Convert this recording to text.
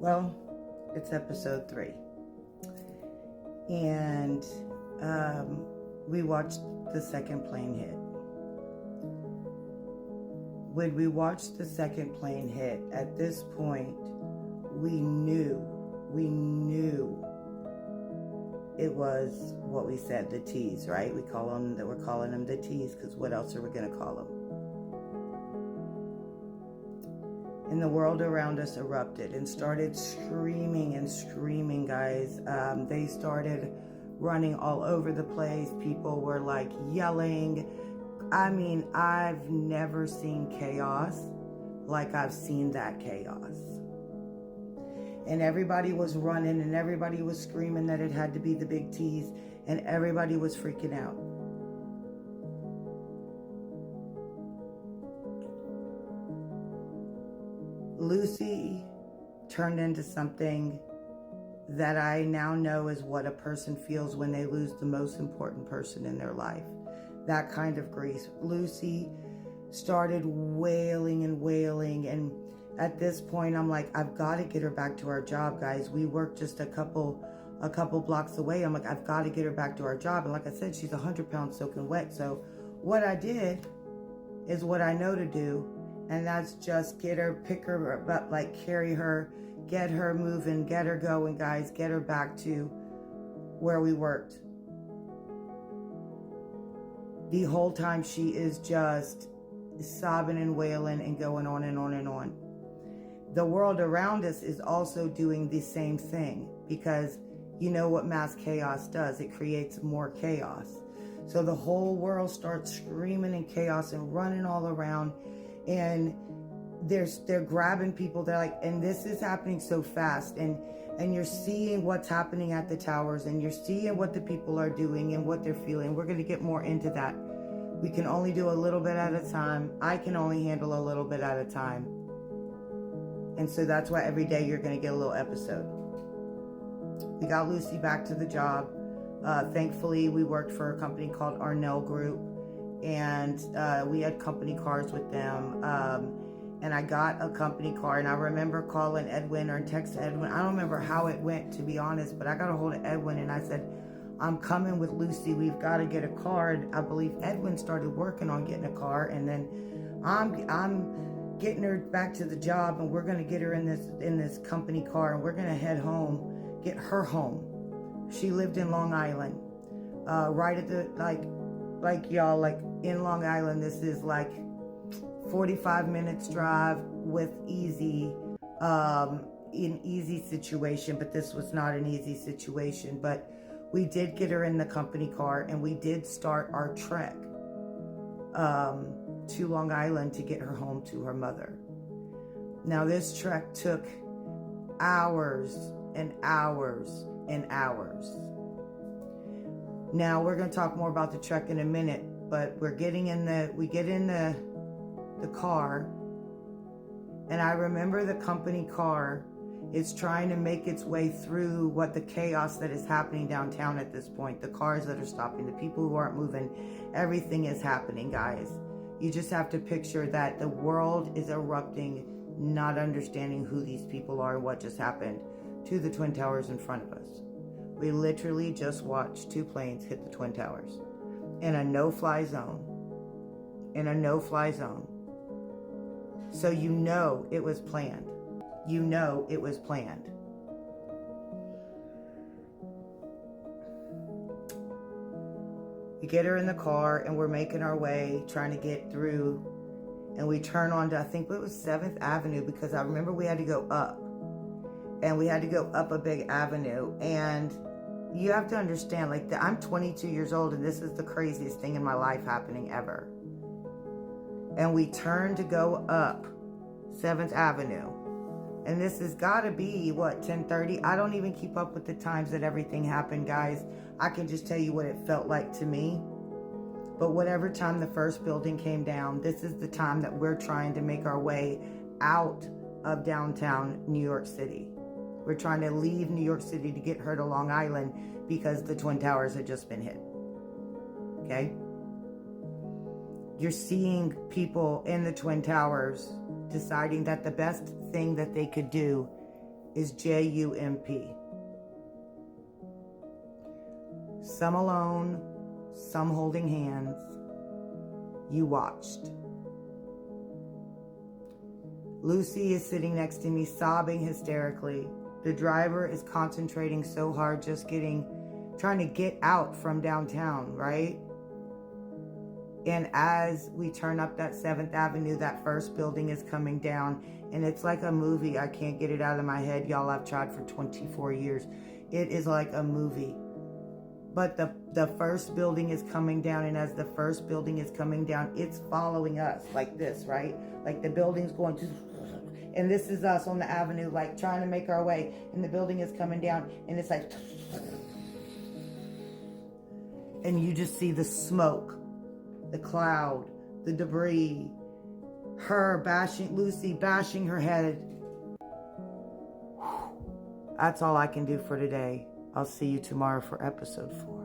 Well, it's episode 3. And we watched the second plane hit. When we watched the second plane hit, at this point, we knew it was what we said, the T's, right? We're calling them the T's because what else are we going to call them? And the world around us erupted and started screaming and screaming, guys. They started running all over the place. People were like yelling. I mean, I've never seen chaos like I've seen that chaos. And everybody was running and everybody was screaming that it had to be the big T's, and everybody was freaking out. Lucy turned into something that I now know is what a person feels when they lose the most important person in their life. That kind of grief. Lucy started wailing and wailing, and at this point I'm like, I've got to get her back to our job, guys. We work just a couple blocks away. I'm like, I've got to get her back to our job. And like I said, she's 100 pounds soaking wet. So what I did is what I know to do, and that's just get her, pick her up, like carry her, get her moving, get her going, guys. Get her back to where we worked. The whole time she is just sobbing and wailing and going on and on and on. The world around us is also doing the same thing, because you know what mass chaos does. It creates more chaos. So the whole world starts screaming in chaos and running all around, and they're grabbing people. They're like, and this is happening so fast, and you're seeing what's happening at the towers, and you're seeing what the people are doing and what they're feeling. We're going to get more into that. We can only do a little bit at a time. I can only handle a little bit at a time. And so that's why every day you're going to get a little episode. We got Lucy back to the job. Thankfully, we worked for a company called Arnell Group, and we had company cars with them. And I got a company car, and I remember calling Edwin or texting Edwin. I don't remember how it went, to be honest, but I got a hold of Edwin and I said, I'm coming with Lucy. We've got to get a car. And I believe Edwin started working on getting a car, and then I'm getting her back to the job, and we're going to get her in this company car, and we're going to head home, get her home. She lived in Long Island, right at the, like y'all, like in Long Island, this is like 45 minutes drive with easy, an easy situation, but this was not an easy situation. But we did get her in the company car, and we did start our trek to Long Island to get her home to her mother. Now this trek took hours and hours and hours. Now we're going to talk more about the trek in a minute, but we get in the car, and I remember the company car is trying to make its way through what the chaos that is happening downtown at this point. The cars that are stopping, the people who aren't moving, everything is happening, guys. You just have to picture that the world is erupting, not understanding who these people are and what just happened to the Twin Towers in front of us. We literally just watched 2 planes hit the Twin Towers in a no-fly zone. In a no-fly zone. So you know it was planned. You know it was planned. We get her in the car, and we're making our way, trying to get through, and we turn onto, I think it was 7th Avenue, because I remember we had to go up, and we had to go up a big avenue. And you have to understand, like, I'm 22 years old, and this is the craziest thing in my life happening ever. And we turn to go up 7th Avenue. And this has got to be, what, 10:30? I don't even keep up with the times that everything happened, guys. I can just tell you what it felt like to me. But whatever time the first building came down, this is the time that we're trying to make our way out of downtown New York City. We're trying to leave New York City to get her to Long Island because the Twin Towers had just been hit. Okay? You're seeing people in the Twin Towers deciding that the best thing that they could do is JUMP. Some alone, some holding hands. You watched. Lucy is sitting next to me, sobbing hysterically. The driver is concentrating so hard, trying to get out from downtown, right? And as we turn up that 7th Avenue, that first building is coming down. And it's like a movie. I can't get it out of my head. Y'all, I've tried for 24 years. It is like a movie. But the first building is coming down. And as the first building is coming down, it's following us like this, right? Like the building's going to... And this is us on the avenue, like trying to make our way. And the building is coming down. And it's like... And you just see the smoke, the cloud, the debris, Lucy bashing her head. That's all I can do for today. I'll see you tomorrow for episode 4.